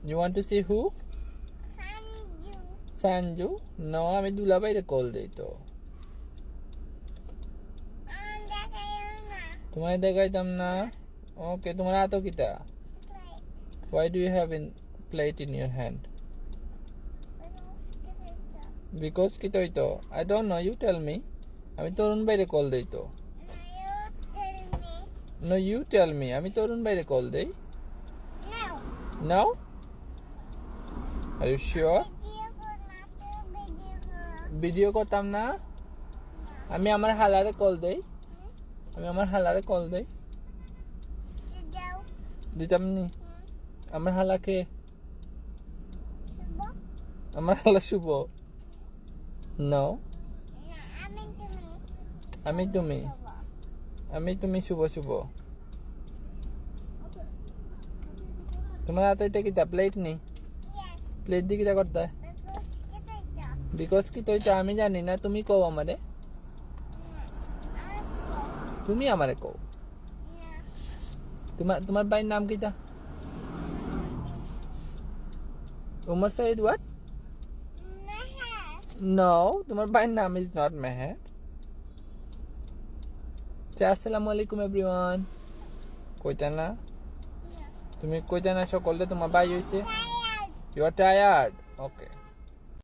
You want to see who? Sanju. Sanju? No, আমি দুলাভাইরে call দেই তো। দেখাইও না। তোমায় দেখাইতাম না। ওকে, তোমার হাতও কিতা? Plate. Why do you have a plate in your hand? Because কিতা হইতো? I don't know, you tell me. আমি তরুণ ভাইরে কল দেই তো। No, you tell me. আমি তরুণ ভাইরে কল দেই। No. No? Are you sure? Video করতাম না। আমি আমার হালারে কল দেই। আমি আমার হালারে কল দেই। দিতাম নি। আমার হালাকে। আমার হালা শুভ। No. আমি তুমি। আমি তুমি শুভ শুভ। তোমার হাতে এটা কিতা প্লেট নি? প্লেট দিয়ে কিতা করতে? বিকজ কি তো এটা আমি জানি না, তুমি কও আমারে। তুমি আমারে কও। তোমার ভাইয়ের নাম কিতা? উমর সাইদ what? No, তোমার ভাইয়ের নাম is not Meher. আসসালামু আলাইকুম এভরিওয়ান। কইতা না? তুমি কইতা না সকলকে তোমার ভাই হইছে? You are tired? Okay.